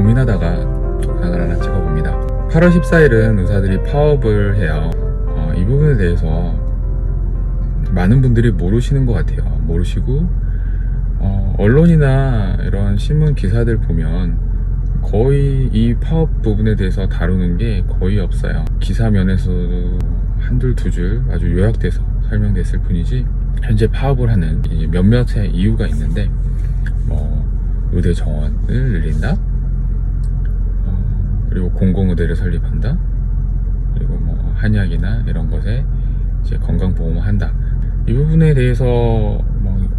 고민하다가 영상을 하나 찍어봅니다. 8월 14일은 의사들이 파업을 해요. 이 부분에 대해서 많은 분들이 모르시는 것 같아요. 모르시고 언론이나 이런 신문 기사들 보면 거의 이 파업 부분에 대해서 다루는 게 거의 없어요. 기사면에서도 한둘 두 줄 아주 요약돼서 설명됐을 뿐이지, 현재 파업을 하는 몇몇의 이유가 있는데, 의대 정원을 늘린다, 그리고 공공의대를 설립한다, 그리고 한약이나 이런 것에 이제 건강보험을 한다. 이 부분에 대해서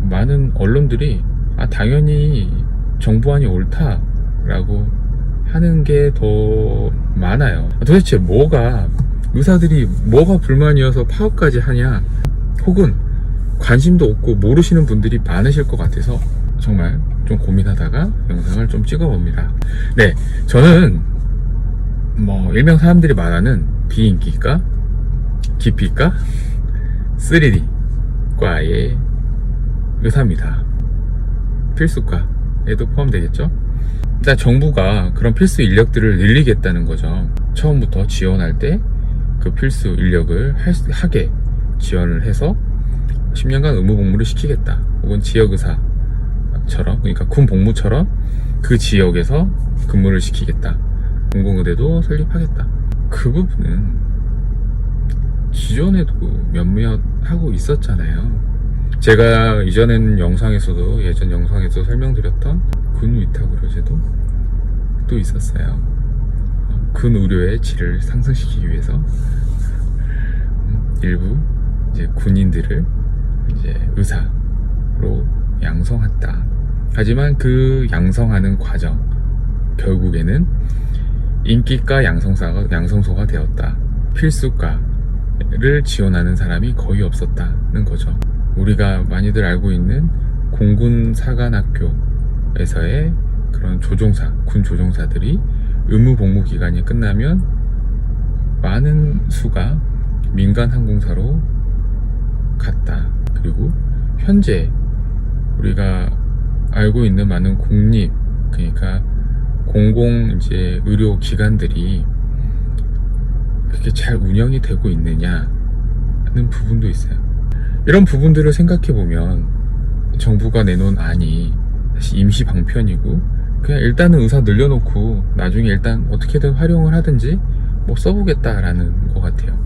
많은 언론들이 당연히 정부안이 옳다라고 하는 게 더 많아요. 도대체 의사들이 뭐가 불만이어서 파업까지 하냐, 혹은 관심도 없고 모르시는 분들이 많으실 것 같아서 정말 좀 고민하다가 영상을 좀 찍어봅니다. 네, 저는 일명 사람들이 말하는 비인기과, 기피과, 3D과의 의사입니다. 필수과에도 포함되겠죠. 일단 정부가 그런 필수 인력들을 늘리겠다는 거죠. 처음부터 지원할 때 그 필수 인력을 하게 지원을 해서 10년간 의무복무를 시키겠다, 혹은 지역의사처럼, 그러니까 군 복무처럼 그 지역에서 근무를 시키겠다, 공공의대도 설립하겠다. 그 부분은 기존에도 몇몇 하고 있었잖아요. 제가 예전 영상에서도 설명드렸던 군 위탁의료제도 또 있었어요. 군 의료의 질을 상승시키기 위해서 일부 이제 군인들을 이제 의사로 양성했다. 하지만 그 양성하는 과정, 결국에는 인기과 양성소가 되었다. 필수과를 지원하는 사람이 거의 없었다는 거죠. 우리가 많이들 알고 있는 공군사관학교에서의 그런 군 조종사들이 의무복무 기간이 끝나면 많은 수가 민간항공사로 갔다. 그리고 현재 우리가 알고 있는 많은 공립, 그러니까 공공 이제 의료 기관들이 그렇게 잘 운영이 되고 있느냐는 부분도 있어요. 이런 부분들을 생각해 보면 정부가 내놓은 안이 사실 임시 방편이고, 그냥 일단은 의사 늘려놓고 나중에 일단 어떻게든 활용을 하든지 써보겠다라는 것 같아요.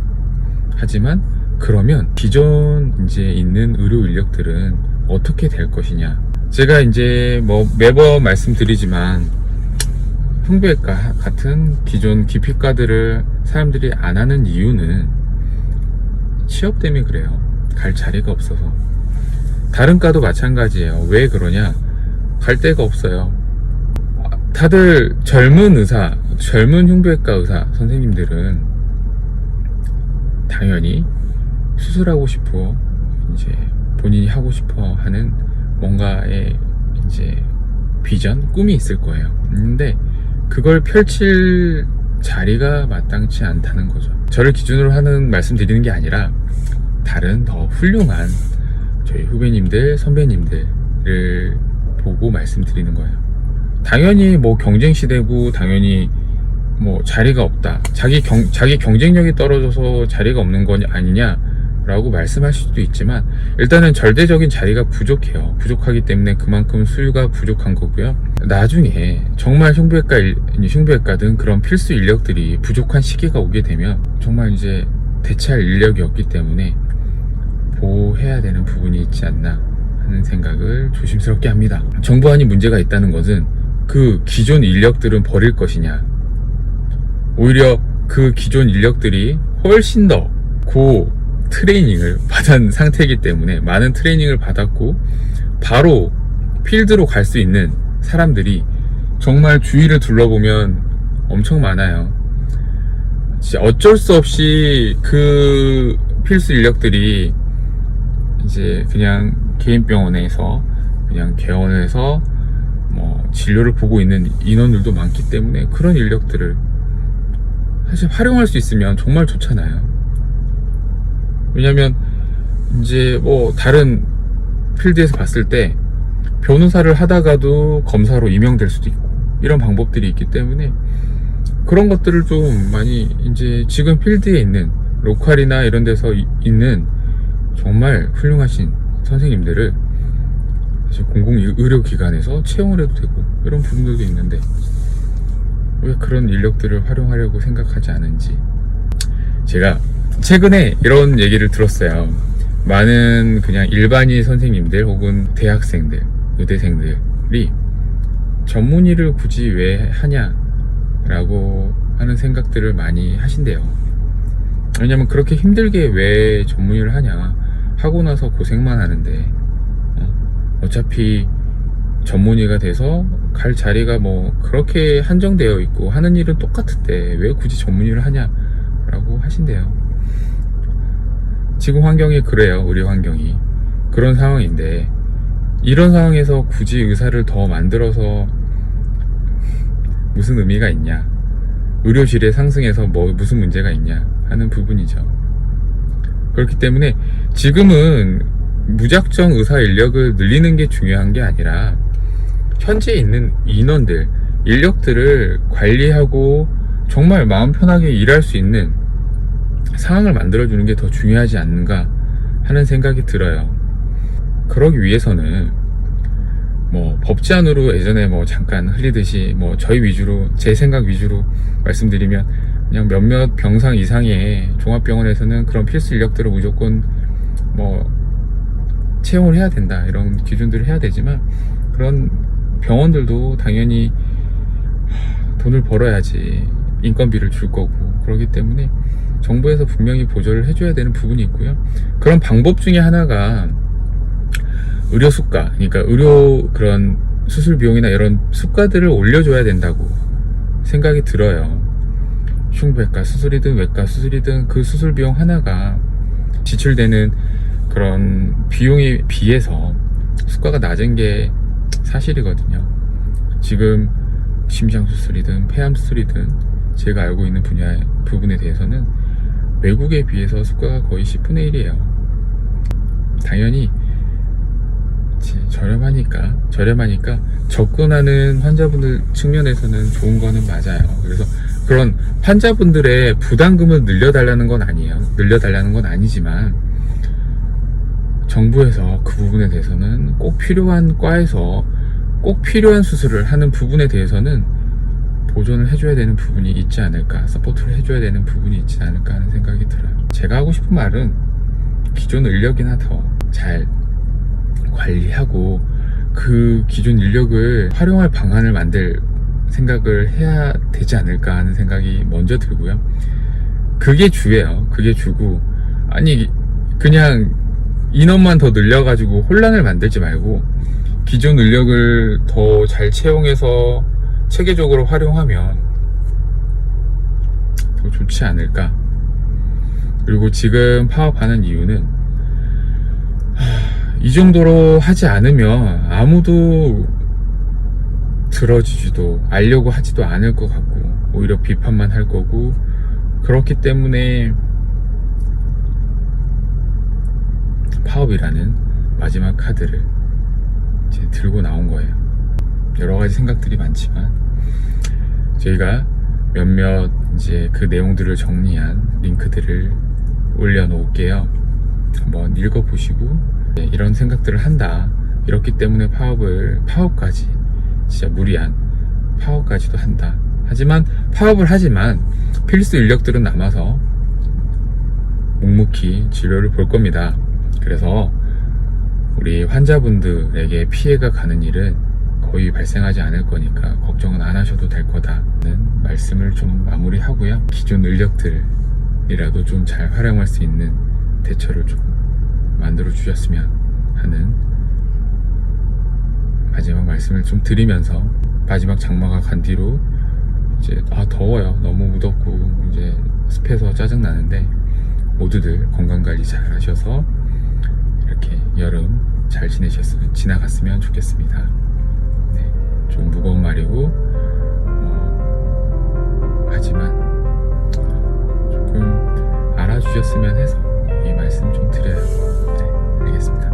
하지만 그러면 기존 이제 있는 의료 인력들은 어떻게 될 것이냐. 제가 이제 매번 말씀드리지만 흉부외과 같은 기존 기피과들을 사람들이 안 하는 이유는 취업 때문에 그래요. 갈 자리가 없어서. 다른 과도 마찬가지예요. 왜 그러냐? 갈 데가 없어요. 다들 젊은 흉부외과 의사 선생님들은 당연히 수술하고 싶어, 이제 본인이 하고 싶어 하는 뭔가의 이제 비전, 꿈이 있을 거예요. 근데 그걸 펼칠 자리가 마땅치 않다는 거죠. 저를 기준으로 하는 말씀드리는 게 아니라 다른 더 훌륭한 저희 후배님들, 선배님들을 보고 말씀드리는 거예요. 당연히 경쟁 시대고 당연히 자리가 없다, 자기 경쟁력이 떨어져서 자리가 없는 건 아니냐라고 말씀하실 수도 있지만, 일단은 절대적인 자리가 부족해요. 부족하기 때문에 그만큼 수요가 부족한 거고요. 나중에 정말 흉부외과든 그런 필수 인력들이 부족한 시기가 오게 되면 정말 이제 대체할 인력이 없기 때문에 보호해야 되는 부분이 있지 않나 하는 생각을 조심스럽게 합니다. 정부안이 문제가 있다는 것은 그 기존 인력들은 버릴 것이냐, 오히려 그 기존 인력들이 훨씬 더 트레이닝을 받은 상태이기 때문에, 많은 트레이닝을 받았고 바로 필드로 갈 수 있는 사람들이 정말 주위를 둘러보면 엄청 많아요. 진짜 어쩔 수 없이 그 필수 인력들이 이제 그냥 개인 병원에서 그냥 개원해서 진료를 보고 있는 인원들도 많기 때문에 그런 인력들을 사실 활용할 수 있으면 정말 좋잖아요. 왜냐면 이제 다른 필드에서 봤을 때 변호사를 하다가도 검사로 임용될 수도 있고, 이런 방법들이 있기 때문에 그런 것들을 좀 많이 이제 지금 필드에 있는 로컬이나 이런 데서 있는 정말 훌륭하신 선생님들을 사실 공공의료기관에서 채용을 해도 되고 이런 부분들도 있는데 왜 그런 인력들을 활용하려고 생각하지 않은지. 제가 최근에 이런 얘기를 들었어요. 많은 그냥 일반인 선생님들 혹은 대학생들, 의대생들이 전문의를 굳이 왜 하냐라고 하는 생각들을 많이 하신대요. 왜냐면 그렇게 힘들게 왜 전문의를 하냐, 하고 나서 고생만 하는데 어차피 전문의가 돼서 갈 자리가 뭐 그렇게 한정되어 있고 하는 일은 똑같은데 왜 굳이 전문의를 하냐라고 하신대요. 지금 환경이 그래요. 우리 환경이 그런 상황인데 이런 상황에서 굳이 의사를 더 만들어서 무슨 의미가 있냐, 의료질에 상승해서 뭐 무슨 문제가 있냐 하는 부분이죠. 그렇기 때문에 지금은 무작정 의사 인력을 늘리는 게 중요한 게 아니라 현재 있는 인원들, 인력들을 관리하고 정말 마음 편하게 일할 수 있는 상황을 만들어주는 게 더 중요하지 않는가 하는 생각이 들어요. 그러기 위해서는 뭐 법제안으로 예전에 뭐 잠깐 흘리듯이 뭐 저희 위주로, 제 생각 위주로 말씀드리면 그냥 몇몇 병상 이상의 종합병원에서는 그런 필수 인력들을 무조건 뭐 채용을 해야 된다, 이런 기준들을 해야 되지만 그런 병원들도 당연히 돈을 벌어야지 인건비를 줄 거고 그렇기 때문에 정부에서 분명히 보조를 해줘야 되는 부분이 있고요. 그런 방법 중에 하나가 의료 수가, 그러니까 의료 그런 수술 비용이나 이런 수가들을 올려줘야 된다고 생각이 들어요. 흉부외과 수술이든 외과 수술이든 그 수술 비용 하나가 지출되는 그런 비용에 비해서 수가가 낮은 게 사실이거든요. 지금 심장 수술이든 폐암 수술이든 제가 알고 있는 부분에 대해서는 외국에 비해서 수가가 거의 10분의 1이에요. 당연히 저렴하니까 접근하는 환자분들 측면에서는 좋은 거는 맞아요. 그래서 그런 환자분들의 부담금을 늘려달라는 건 아니지만 정부에서 그 부분에 대해서는 꼭 필요한 과에서 꼭 필요한 수술을 하는 부분에 대해서는 보존을 해줘야 되는 부분이 있지 않을까, 서포트를 해줘야 되는 부분이 있지 않을까 하는 생각이 들어요. 제가 하고 싶은 말은 기존 인력이나 더 잘 관리하고 그 기존 인력을 활용할 방안을 만들 생각을 해야 되지 않을까 하는 생각이 먼저 들고요. 그게 주예요. 그게 주고, 아니 그냥 인원만 더 늘려가지고 혼란을 만들지 말고 기존 인력을 더 잘 채용해서 체계적으로 활용하면 더 좋지 않을까. 그리고 지금 파업하는 이유는 이 정도로 하지 않으면 아무도 들어주지도 알려고 하지도 않을 것 같고 오히려 비판만 할 거고, 그렇기 때문에 파업이라는 마지막 카드를 이제 들고 나온 거예요. 여러 가지 생각들이 많지만 저희가 몇몇 이제 그 내용들을 정리한 링크들을 올려놓을게요. 한번 읽어보시고 이런 생각들을 한다, 이렇기 때문에 파업까지 진짜 무리한 파업까지도 한다. 하지만 파업을 하지만 필수 인력들은 남아서 묵묵히 진료를 볼 겁니다. 그래서 우리 환자분들에게 피해가 가는 일은 거의 발생하지 않을 거니까 걱정은 안 하셔도 될 거다는 말씀을 좀 마무리하고요. 기존 인력들이라도 좀 잘 활용할 수 있는 대처를 좀 만들어 주셨으면 하는 마지막 말씀을 좀 드리면서, 마지막 장마가 간 뒤로 이제 더워요. 너무 무덥고 이제 습해서 짜증 나는데 모두들 건강관리 잘 하셔서 이렇게 여름 잘 지나갔으면 좋겠습니다. 네, 좀 무거운 말이고 하지만 조금 알아주셨으면 해서 이 말씀 좀 드려요. 네, 알겠습니다.